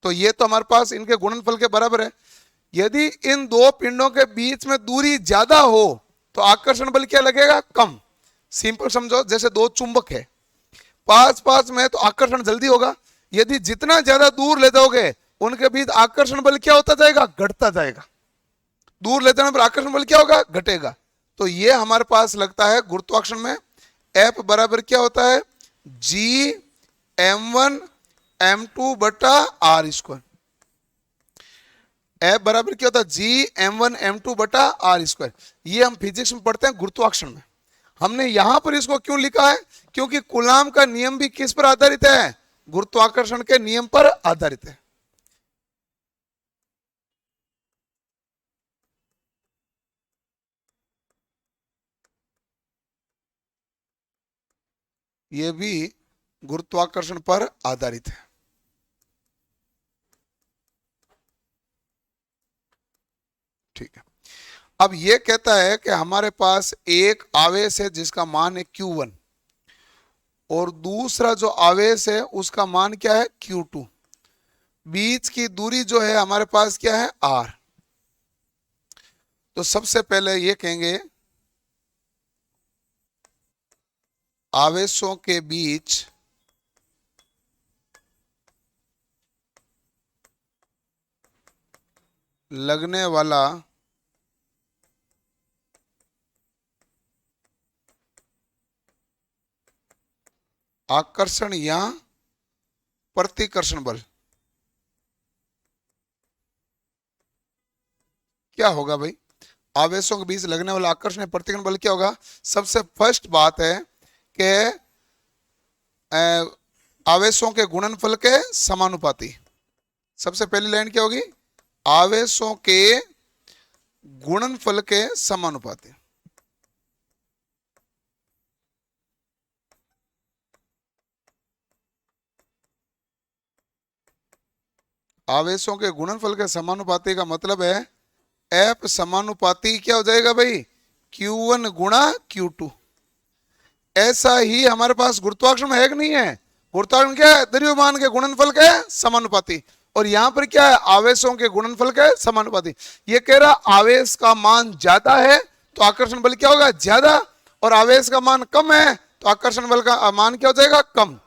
तो ये तो हमारे पास इनके गुणनफल के बराबर है। यदि इन दो पिंडों के बीच में दूरी ज्यादा हो तो आकर्षण बल क्या लगेगा, कम। सिंपल समझो, जैसे दो चुंबक है, पास पास में तो आकर्षण जल्दी होगा। यदि जितना ज्यादा दूर ले जाओगे उनके बीच आकर्षण बल क्या होता जाएगा, घटता जाएगा। दूर ले जाने पर आकर्षण बल क्या होगा, घटेगा। तो ये हमारे पास लगता है गुरुत्वाकर्षण में F बराबर क्या होता है, G m1 m2 बटा r स्क्वायर। F बराबर क्या होता है, G m1 m2 बटा r स्क्वायर। ये हम फिजिक्स में पढ़ते हैं गुरुत्वाकर्षण में। हमने यहां पर इसको क्यों लिखा है, क्योंकि कूलाम का नियम भी किस पर आधारित है, गुरुत्वाकर्षण के नियम पर आधारित है। यह भी गुरुत्वाकर्षण पर आधारित है। ठीक है। अब ये कहता है कि हमारे पास एक आवेश है जिसका मान है Q1 और दूसरा जो आवेश है उसका मान क्या है Q2। बीच की दूरी जो है हमारे पास क्या है R। तो सबसे पहले ये कहेंगे आवेशों के बीच लगने वाला आकर्षण या प्रतिकर्षण बल क्या होगा भाई? आवेशों के बीच लगने वाला आकर्षण या प्रतिकर्षण बल क्या होगा? सबसे फर्स्ट बात है कि आवेशों के गुणनफल के समानुपाती। सबसे पहली लाइन क्या होगी? आवेशों के गुणनफल के समानुपाती। आवेशों के गुणनफल के समानुपाती का मतलब है F समानुपाती क्या हो जाएगा भाई? Q1 गुणा Q2। ऐसा ही हमारे पास गुरुत्वाकर्षण में है कि नहीं है? गुरुत्वाकर्षण क्या है? द्रव्यमान के गुणनफल के समानुपाती। और यहां पर क्या है? आवेशों के गुणनफल के समानुपाती। ये कह रहा आवेश का मान ज्यादा है तो आकर्षण बल क्या होगा? ज्यादा, और आवेश का मान कम है तो आकर्षण बल का मान क्या हो जाएगा? कम।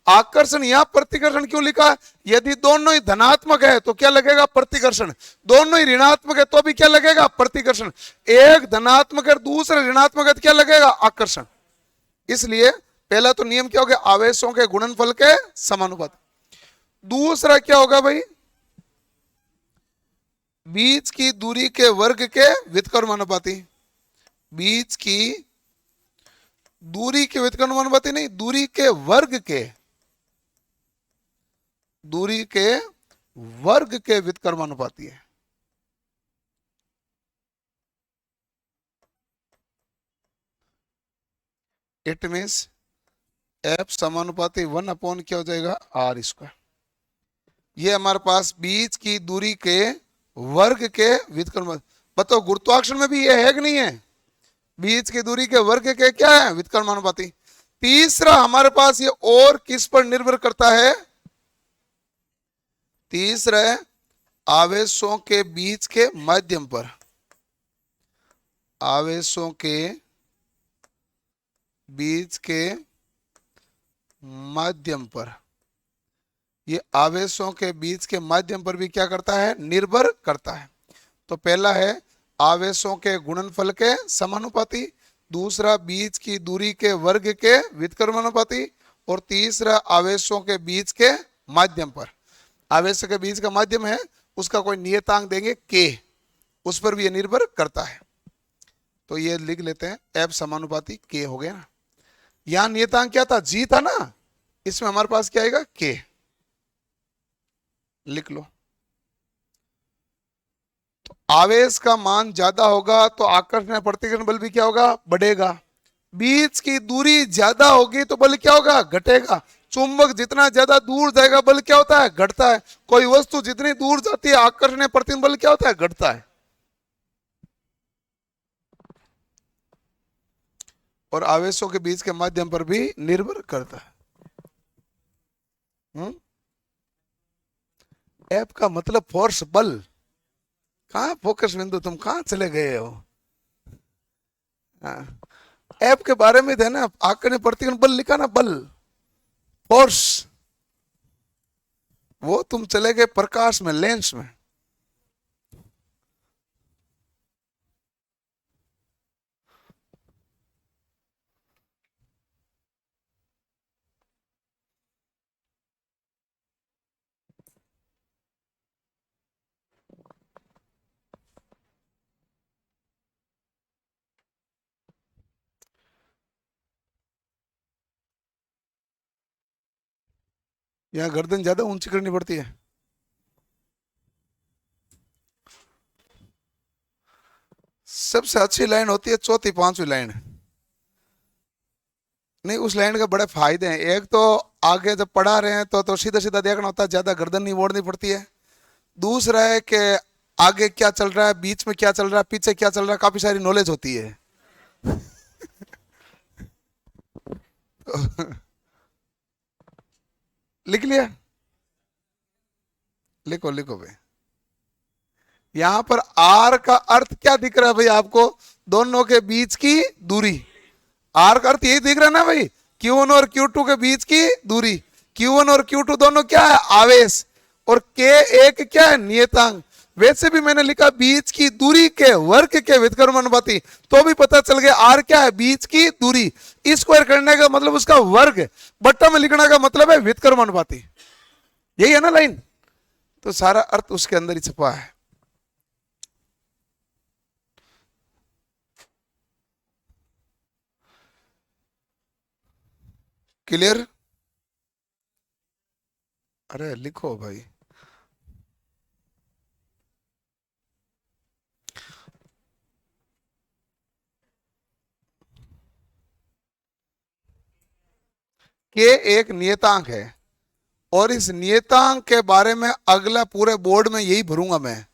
आकर्षण यहां प्रतिकर्षण क्यों लिखा? यदि दोनों ही धनात्मक है तो क्या लगेगा? प्रतिकर्षण। दोनों ही ऋणात्मक है तो भी क्या लगेगा? प्रतिकर्षण। एक धनात्मक है दूसरा ऋणात्मक है तो क्या लगेगा? आकर्षण। इसलिए पहला तो नियम क्या हो गया? आवेशों के गुणनफल के समानुपाती। दूसरा क्या होगा भाई? बीच की दूरी के वर्ग के व्युत्क्रमानुपाती। बीच की दूरी के व्युत्क्रमानुपाती नहीं, दूरी के वर्ग के, दूरी के वर्ग के व्युत्क्रमानुपाती है। इट मीन्स F समानुपाती 1 क्या हो जाएगा? R square. ये हमारे पास बीच की दूरी के वर्ग के व्युत्क्रम। बताओ गुरुत्वाकर्षण में भी ये है कि नहीं है? बीच की दूरी के वर्ग के क्या है? व्युत्क्रमानुपाती। तीसरा हमारे पास ये और किस पर निर्भर करता है? तीसरा है आवेशों के बीच के माध्यम पर। आवेशों के बीच के माध्यम पर। ये आवेशों के बीच के माध्यम पर भी क्या करता है? निर्भर करता है। तो पहला है आवेशों के गुणनफल के समानुपाती, दूसरा बीच की दूरी के वर्ग के व्युत्क्रमानुपाती, और तीसरा आवेशों के बीच के माध्यम पर। आवेशों के बीच का माध्यम है उसका कोई नियतांक देंगे K, उस पर भी ये निर्भर करता है। तो ये लिख लेते हैं F समानुपाती K हो गया ना। यहां नियतांक क्या था? G था ना, इसमें हमारे पास क्या आएगा? K। लिख लो। तो आवेश का मान ज्यादा होगा तो आकर्षण प्रतिकर्षण बल भी क्या होगा? बढ़ेगा। बीच की दूरी ज्यादा होगी तो बल क्या होगा? घटेगा। चुंबक जितना ज्यादा दूर जाएगा बल क्या होता है? घटता है। कोई वस्तु जितनी दूर जाती है आकर्षण प्रतिकर्षण बल क्या होता है? घटता है। और आवेशों के बीच के माध्यम पर भी निर्भर करता है। F का मतलब फोर्स, बल। कहाँ फोकस बिंदु, तुम कहाँ चले गए हो? F के बारे में थे ना, आकर्षण प्रतिकर्षण बल लिखा ना, बल, फोर्स। वो तुम चले गए प्रकाश में, लेंस में। यहाँ गर्दन ज्यादा ऊंची करनी पड़ती है। सबसे अच्छी लाइन होती है चौथी पांचवी लाइन। नहीं, उस लाइन के बड़े फायदे हैं। एक तो आगे जब पढ़ा रहे हैं तो सीधा सीधा देखना होता है, ज्यादा गर्दन नहीं मोड़नी पड़ती है। दूसरा है कि आगे क्या चल रहा है, बीच में क्या चल रहा है, पीछे क्या चल रहा है, काफी सारी नॉलेज होती है। लिख लिया? लिखो लिखो भाई। यहां पर आर का अर्थ क्या दिख रहा है भाई आपको? दोनों के बीच की दूरी। आर का अर्थ यही दिख रहा है ना भाई, Q1 और Q2 के बीच की दूरी। Q1 और Q2 दोनों क्या है? आवेश। और K एक क्या है? नियतांक। वैसे भी मैंने लिखा बीच की दूरी के वर्ग के व्युत्क्रमानुपाती, तो भी पता चल गया आर क्या है? बीच की दूरी। स्क्वायर करने का मतलब उसका वर्ग, बट्टा में लिखने का मतलब है व्युत्क्रमानुपाती। यही है ना लाइन? तो सारा अर्थ उसके अंदर ही छुपा है। क्लियर? अरे लिखो भाई। के एक नियतांक है, और इस नियतांक के बारे में अगला पूरे बोर्ड में यही भरूंगा मैं,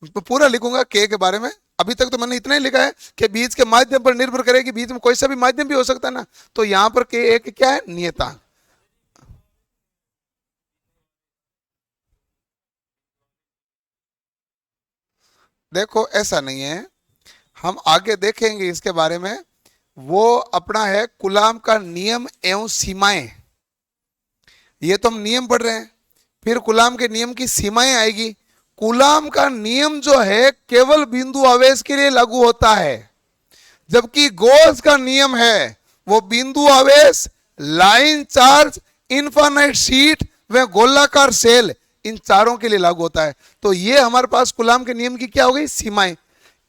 तो पूरा लिखूंगा के बारे में। अभी तक तो मैंने इतना ही लिखा है कि बीच के माध्यम पर निर्भर करेगी, बीच में कोई सा भी माध्यम भी हो सकता है ना, तो यहां पर के एक क्या है? नियतांक। देखो ऐसा नहीं है, हम आगे देखेंगे इसके बारे में। वो अपना है कूलाम का नियम एवं सीमाएं, ये तो हम नियम पढ़ रहे हैं। फिर कूलाम के नियम की सीमाएं आएगी। कूलाम का नियम जो है केवल बिंदु आवेश के लिए लागू होता है, जबकि गॉस का नियम है वो बिंदु आवेश, लाइन चार्ज, इनफाइनाइट शीट व गोलाकार सेल, इन चारों के लिए लागू होता है। तो ये हमारे पास कूलाम के नियम की क्या हो गई? सीमाएं।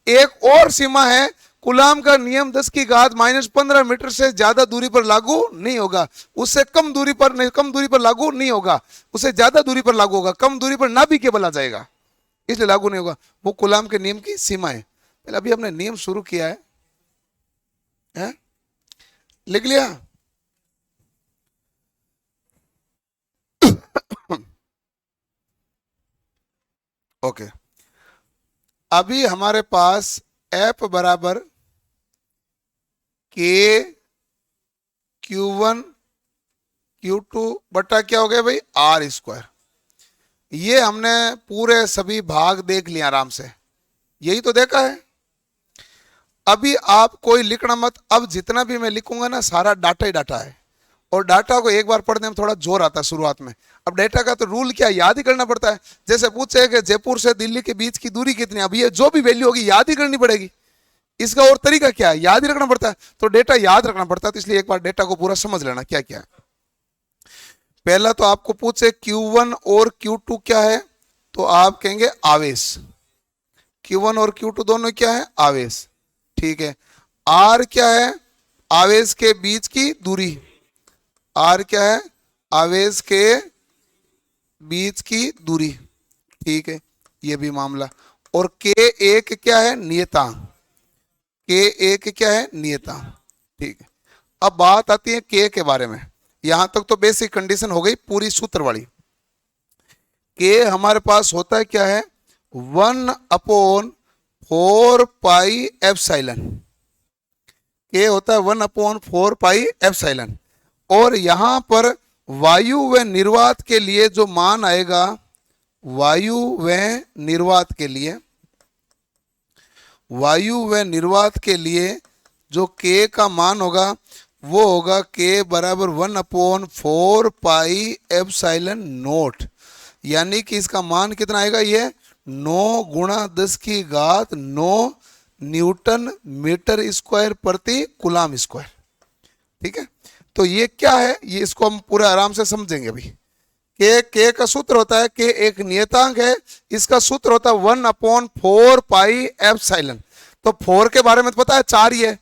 एक और सीमा है, कूलाम का नियम 10 की घात -15 मीटर से ज्यादा दूरी पर लागू नहीं होगा। उससे कम दूरी पर नहीं, कम दूरी पर लागू नहीं होगा, उससे ज्यादा दूरी पर लागू होगा। कम दूरी पर ना भी केबल आ जाएगा, इसलिए लागू नहीं होगा। वो कूलाम के नियम की सीमाएं। पहले अभी हमने नियम शुरू किया है? लिख लिया? ओके। अभी हमारे पास एफ बराबर के Q1 Q2 बटा क्या हो गया भाई? R square. ये हमने पूरे सभी भाग देख लिया आराम से, यही तो देखा है। अभी आप कोई लिखना मत, अब जितना भी मैं लिखूंगा ना सारा डाटा ही डाटा है, और डाटा को एक बार पढ़ने में थोड़ा जोर आता है शुरुआत में। अब डाटा का तो रूल क्या, याद ही करना पड़ता है। जैसे पूछे कि जयपुर से दिल्ली के बीच की दूरी कितनी है, अब ये जो भी वैल्यू होगी याद ही करनी पड़ेगी। इसका और तरीका क्या है? याद ही रखना पड़ता है, तो डेटा याद रखना पड़ता है। तो इसलिए एक बार डेटा को पूरा समझ लेना क्या क्या है। पहला तो आपको पूछे Q1 और Q2 क्या है, तो आप कहेंगे आवेश। Q1 और Q2 दोनों क्या है? आवेश। ठीक है। आर क्या है? आवेश के बीच की दूरी। आर क्या है? आवेश के बीच की दूरी। ठीक है, ये भी मामला। और के एक क्या है? नियतांक। के एक क्या है? नियतांक। ठीक है। अब बात आती है के के बारे में। यहां तक तो बेसिक कंडीशन हो गई पूरी सूत्र वाली। के हमारे पास होता है क्या है? 1/4 पाई एप्सिलॉन। के होता है 1/4 पाई एप्सिलॉन। और यहां पर वायु व निर्वात के लिए जो मान आएगा, वायु व निर्वात के लिए, वायु व निर्वात के लिए जो के का मान होगा वो होगा के बराबर 1/4 पाई एप्सिलॉन नॉट। यानी कि इसका मान कितना आएगा? ये 9 गुणा 10 की घात 9 न्यूटन मीटर स्क्वायर प्रति कूलाम स्क्वायर। ठीक है, तो ये क्या है, ये इसको हम पूरा आराम से समझेंगे अभी। के का सूत्र होता है, के एक नियतांक है, इसका सूत्र होता है 1/4 पाई एप्सिलॉन। तो 4 के बारे में तो पता है 4 ही है,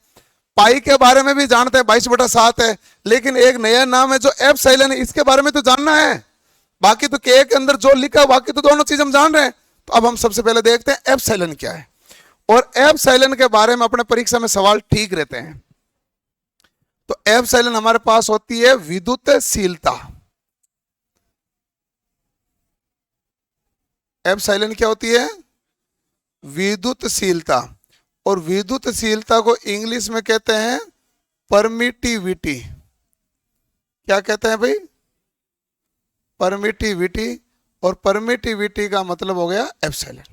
पाई के बारे में भी जानते हैं 22/7 है, लेकिन एक नया नाम है जो एप्सिलॉन है, इसके बारे में तो जानना है। बाकी तो के अंदर जो लिखा बाकी तो दोनों चीज हम जान रहे हैं। तो अब हम सबसे पहले देखते हैं एप्सिलॉन क्या है, और एप्सिलॉन के बारे में अपने परीक्षा में सवाल ठीक रहते हैं। तो एप्सिलॉन हमारे पास होती है विद्युतशीलता। एप्सिलॉन क्या होती है? विद्युतशीलता। और विद्युतशीलता को इंग्लिश में कहते हैं परमिटिविटी। क्या कहते हैं भाई? परमिटिविटी। और परमिटिविटी का मतलब हो गया एप्सिलॉन।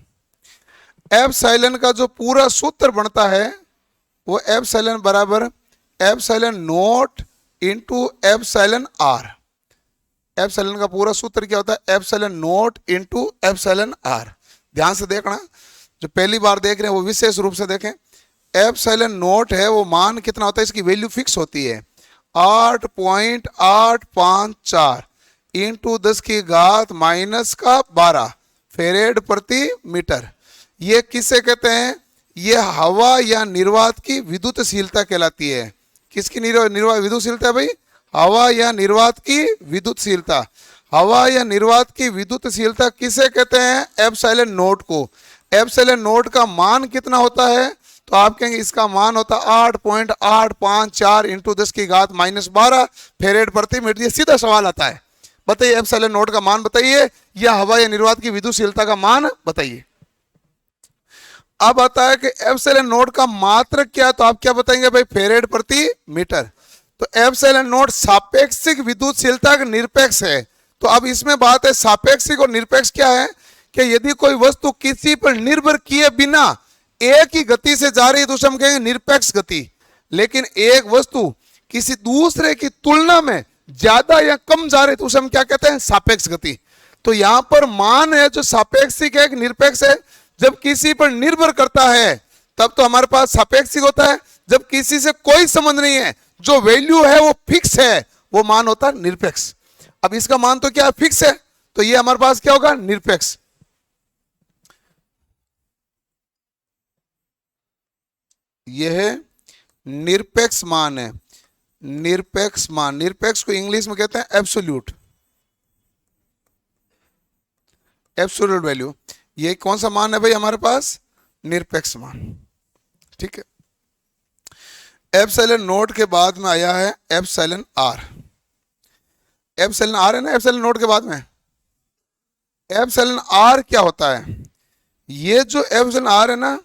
एप्सिलॉन का जो पूरा सूत्र बनता है वो एप्सिलॉन बराबर epsilon naught into epsilon r. एप्सिलॉन का पूरा सूत्र क्या होता है? Epsilon naught into epsilon r. ध्यान से देखना, जो पहली बार देख रहे हैं वो विशेष रूप से देखें। एप्सिलॉन नॉट है वो मान कितना होता है? इसकी वैल्यू फिक्स होती है 8.854 इंटू 10 की घात -12 फेरेड प्रति मीटर। ये किसे कहते हैं? ये हवा या निर्वात की विद्युतशीलता कहलाती है। किसकी विद्युतशीलता है भाई? हवा या निर्वात की विद्युतशीलता। हवा या निर्वात की विद्युतशीलता किसे कहते हैं? एप्सिलॉन नॉट को। एप्सिलॉन नॉट का मान कितना होता है? तो आप कहेंगे इसका मान होता है 8.854 इंटू 10 की घात -12 फेरेड प्रति मीटर। ये सीधा सवाल आता है, बताइए एप्सिलॉन नॉट का मान बताइए या हवा या निर्वात की विद्युतशीलता का मान बताइए। अब आता है कि एप्सिलॉन नॉट का मात्रक क्या? तो आप क्या बताएंगे भाई? फेरेड प्रति मीटर। तो एप्सिलॉन नॉट सापेक्षिक विद्युतशीलता का निरपेक्ष है। तो अब इसमें बात है सापेक्षिक और निरपेक्ष क्या है कि यदि कोई वस्तु किसी पर निर्भर किए बिना एक ही गति से जा रही है तो उसे हम कहेंगे निरपेक्ष गति। लेकिन एक वस्तु किसी दूसरे की तुलना में ज्यादा या कम जा रही है तो उसे हम क्या कहते हैं? सापेक्ष गति। तो यहां पर मान है जो सापेक्षिक है कि निरपेक्ष है? जब किसी पर निर्भर करता है तब तो हमारे पास सापेक्षिक होता है। जब किसी से कोई संबंध नहीं है, जो वैल्यू है वो फिक्स है, वो मान होता है निरपेक्ष। अब इसका मान तो क्या फिक्स है, तो ये हमारे पास क्या होगा? निरपेक्ष। यह निरपेक्ष मान है। निरपेक्ष मान, निरपेक्ष को इंग्लिश में कहते हैं एब्सोल्यूट। Absolute value. ये कौन सा मान है भाई हमारे पास? निरपेक्ष मान। ठीक है। एप्सिलॉन नॉट के बाद में आया है एप्सिलॉन आर। एप्सिलॉन आर है ना एप्सिलॉन नॉट के बाद में। एप्सिलॉन आर क्या होता है? ये जो एप्सिलॉन आर है ना,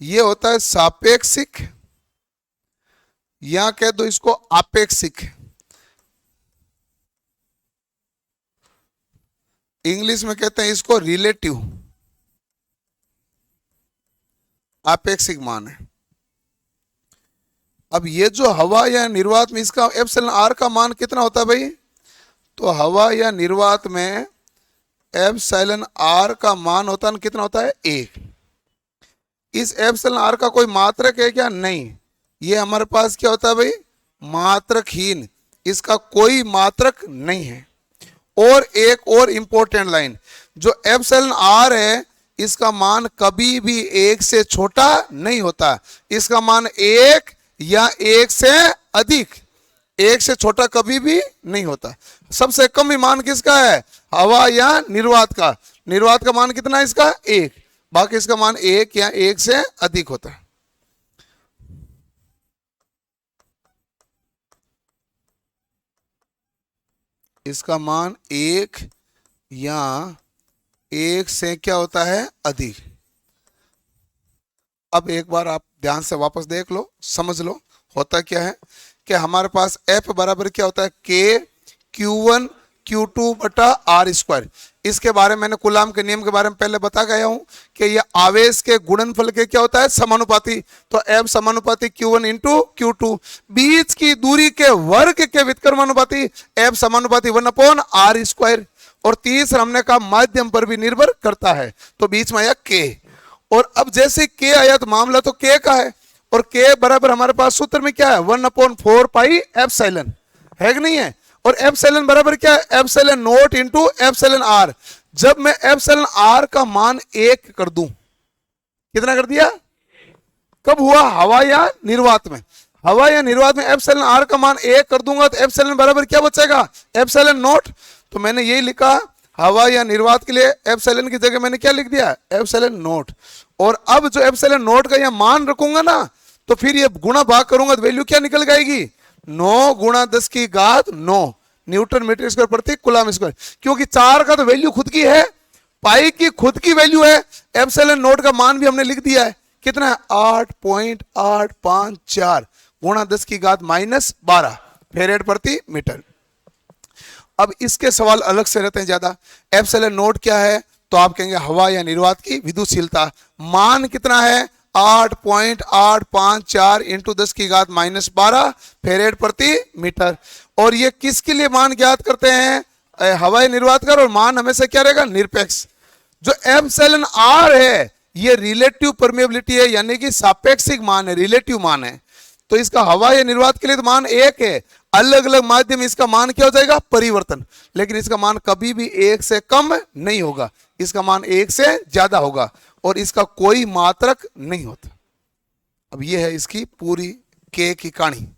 ये होता है सापेक्षिक, या कह दो इसको आपेक्षिक। इंग्लिश में कहते हैं इसको रिलेटिव। आपेक्षिक मान है। अब ये जो हवा या निर्वात में इसका एप्सिलॉन आर का मान कितना होता है भाई? तो हवा या निर्वात में एप्सिलॉन आर का मान होता है कितना होता है? 1। इस एप्सिलॉन आर का कोई मात्रक है क्या? नहीं। ये हमारे पास क्या होता है भाई? मात्रकहीन। इसका कोई मात्रक नहीं है। और एक और इंपॉर्टेंट लाइन, जो एप्सिलॉन आर है इसका मान कभी भी 1 से छोटा नहीं होता। इसका मान 1 या 1 से अधिक, 1 से छोटा कभी भी नहीं होता। सबसे कम मान किसका है? हवा या निर्वात का। निर्वात का मान कितना है इसका? 1। बाकी इसका मान 1 या 1 से अधिक होता है। इसका मान 1 या 1 से क्या होता है? अधिक। अब एक बार आप ध्यान से वापस देख लो, समझ लो होता क्या है कि हमारे पास एफ बराबर क्या होता है? के Q1 Q2 बटा आर स्क्वायर। इसके बारे में मैंने कूलाम के नियम के बारे में पहले बता गया हूं कि ये आवेश के गुणनफल के क्या होता है? समानुपाती। तो एफ समानुपाती Q1 इंटू Q2। बीच की दूरी के वर्ग के व्युत्क्रमानुपाती एफ समानुपाती 1/r स्क्वायर। और तीसरा हमने कहा माध्यम पर भी निर्भर करता है, तो बीच में आया के। और अब जैसे के आया तो मामला तो के का है, और के बराबर हमारे पास सूत्र में क्या है? 1/4 पाई एप्सिलॉन है कि नहीं है? और एप्सिलॉन बराबर क्या है? Epsilon naught into epsilon r. जब मैं एप्सिलॉन आर का मान 1 कर दूं, कितना कर दिया? कब हुआ? हवा या निर्वात में। हवा या निर्वात में एप्सिलॉन आर का मान 1 कर दूंगा तो एप्सिलॉन बराबर क्या बचेगा? Epsilon not. तो मैंने यही लिखा, हवा या निर्वात के लिए एप्सिलॉन की जगह मैंने क्या लिख दिया? Epsilon not. और अब जो एप्सिलॉन नॉट का यह मान रखूंगा ना, तो फिर ये गुणा भाग करूंगा तो वैल्यू क्या निकल जाएगी? 9 गुणा 10 की घात 9 न्यूटन मीटर स्क्वायर प्रति कूलम स्क्वायर। क्योंकि 4 का तो वैल्यू खुद की है, पाई की खुद की वैल्यू है, एप्सिलॉन नोट का मान भी हमने लिख दिया है, कितना है 8.854 गुणा 10 की घात -12 फेरेड प्रति मीटर। अब इसके सवाल अलग से रहते हैं ज्यादा। एप्सिलॉन नोट क्या है, तो आप कहेंगे हवा या निर्वात की विद्युतशीलता। मान कितना है 8.854 इंटू 10 की घात -12 फेरेड प्रति मीटर। और ये किसके लिए मान ज्ञात करते हैं, हवाई निर्वात का, और मान हमेशा क्या रहेगा निरपेक्ष। जो एप्सिलॉन आर है ये रिलेटिव परमेबिलिटी है, यानी कि सापेक्षिक मान है, रिलेटिव मान है। तो इसका हवा या निर्वात के लिए तो मान 1 है, अलग अलग माध्यम इसका मान क्या हो जाएगा परिवर्तन, लेकिन इसका मान कभी भी 1 से कम नहीं होगा, इसका मान 1 से ज्यादा होगा, और इसका कोई मात्रक नहीं होता। अब ये है इसकी पूरी के की कहानी।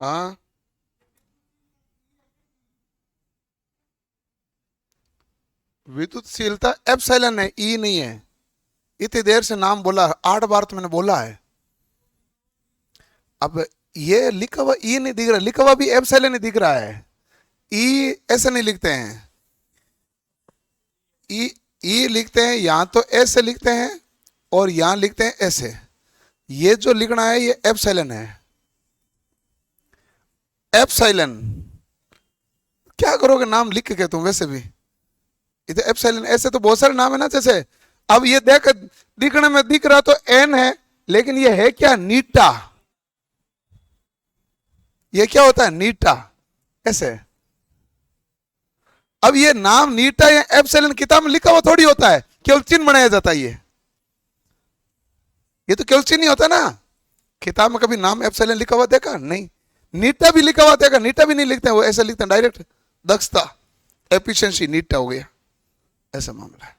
हाँ विद्युतशीलता एप्सिलॉन है, ई नहीं है। इतनी देर से नाम बोला 8 बार तो मैंने बोला है। अब ये लिखा हुआ ई नहीं दिख रहा, लिखा हुआ भी एप्सिलॉन ही दिख रहा है, ई ऐसे नहीं लिखते हैं। ई ई लिखते हैं यहाँ तो ऐसे लिखते हैं, और यहाँ लिखते हैं ऐसे। ये जो लिखना है ये एप्सिलॉन है, एप्सिलॉन। क्या करोगे नाम लिख के तुम, वैसे भी इधर एप्सिलॉन, ऐसे तो बहुत सारे नाम है ना। जैसे अब ये देख दिखने में दिख रहा तो एन है, लेकिन ये है क्या नीटा, ये क्या होता है नीटा, ऐसे। अब ये नाम नीटा या एप्सिलॉन किताब में लिखा हुआ थोड़ी होता है, केवल चिन्ह बनाया जाता है। ये तो केवल चिन्ह ही होता है ना, किताब में कभी नाम एप्सिलॉन लिखा हुआ देखा नहीं। नीटा भी लिखा हुआ देखा, नीटा भी नहीं लिखते हैं, वो ऐसे लिखते हैं डायरेक्ट, दक्षता एफिशिएंसी नीटा हो गया, ऐसा मामला है।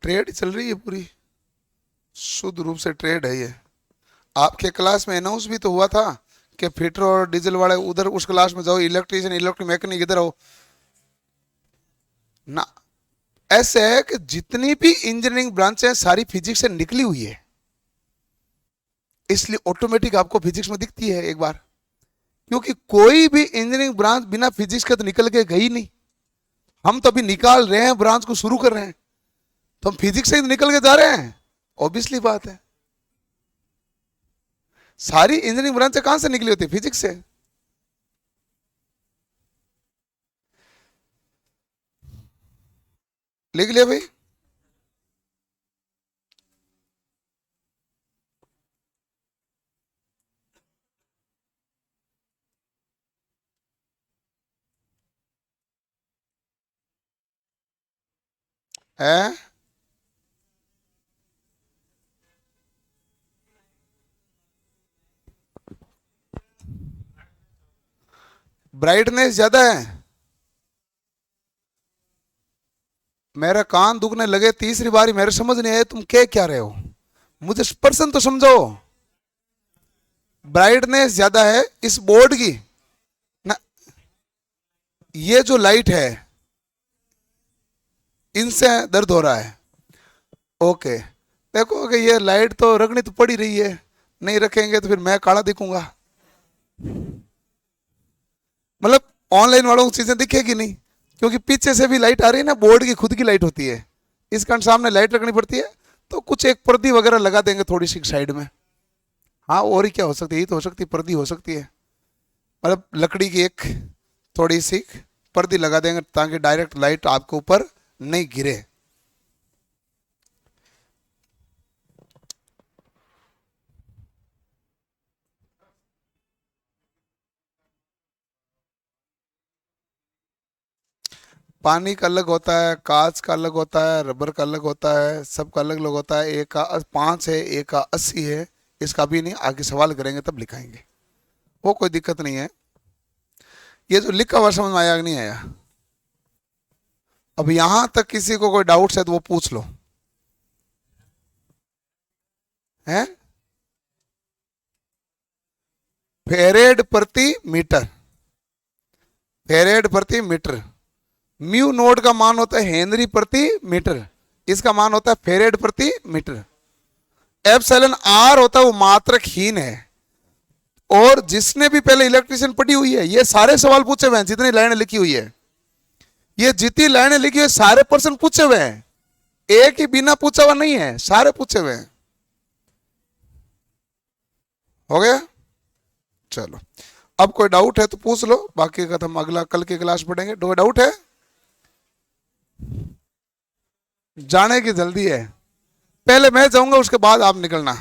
ट्रेड चल रही है पूरी, शुद्ध रूप से ट्रेड है ये। आपके क्लास में अनाउंस भी तो हुआ था कि फिटर और डीजल वाले उधर उस क्लास में जाओ, इलेक्ट्रिशियन इलेक्ट्रिक मैकेनिक इधर हो ना। ऐसे है कि जितनी भी इंजीनियरिंग ब्रांच है सारी फिजिक्स से निकली हुई है, इसलिए ऑटोमेटिक आपको फिजिक्स में दिखती है। एक बार क्योंकि कोई भी इंजीनियरिंग ब्रांच बिना फिजिक्स के तो निकल के गई नहीं। हम तो अभी निकाल रहे हैं, ब्रांच को शुरू कर रहे हैं, तो हम फिजिक्स से ही निकल के जा रहे हैं। ऑब्वियसली बात है, सारी इंजीनियरिंग ब्रांचें कहां से निकली होती है? फिजिक्स से। लिख लिया भाई? है ब्राइटनेस ज्यादा है। मेरा कान दुखने लगे तीसरी बारी, मेरे समझ नहीं आया तुम कह क्या रहे हो, मुझे पर्सन तो समझो। ब्राइटनेस ज्यादा है इस बोर्ड की ना, ये जो लाइट है इनसे दर्द हो रहा है। ओके, देखो कि ये लाइट तो रखनी तो पड़ी रही है, नहीं रखेंगे तो फिर मैं काला दिखूंगा। मतलब ऑनलाइन वालों को चीजें दिखेगी नहीं, क्योंकि पीछे से भी लाइट आ रही है ना, बोर्ड की खुद की लाइट होती है, इस कारण सामने लाइट रखनी पड़ती है। तो कुछ एक पर्दी वगैरह लगा देंगे थोड़ी सी साइड में। हाँ, और ही क्या हो सकती है, ये तो हो सकती है, पर्दी हो सकती है, मतलब लकड़ी की एक थोड़ी सी पर्दी लगा देंगे ताकि डायरेक्ट लाइट आपके ऊपर नहीं गिरे। पानी का अलग होता है, कांच का अलग होता है, रबर का अलग होता है, सबका अलग अलग होता है। एक का 5 है, एक का 80 है। इसका भी नहीं, आगे सवाल करेंगे तब लिखाएंगे, वो कोई दिक्कत नहीं है। ये जो लिखा हुआ समझ में आया कि नहीं आया? अब यहां तक किसी को कोई डाउट्स है तो वो पूछ लो। है फेरेड प्रति मीटर, फेरेड प्रति मीटर। म्यू नोट का मान होता है हेनरी प्रति मीटर, इसका मान होता है फेरेड प्रति मीटर। एप्सिलॉन आर होता है वो मात्रकहीन है। और जिसने भी पहले इलेक्ट्रिशियन पढ़ी हुई है, ये सारे सवाल पूछे हुए हैं, जितनी लाइनें लिखी हुई है, ये जितनी लाइनें लिखी हुई है सारे पर्सन पूछे हुए हैं, एक ही बिना पूछा हुआ नहीं है, सारे पूछे हुए हैं। हो गया? चलो, अब कोई डाउट है तो पूछ लो, बाकी का हम अगला कल की क्लास पढ़ेंगे। कोई डाउट है? जाने की जल्दी है? पहले मैं जाऊंगा, उसके बाद आप निकलना।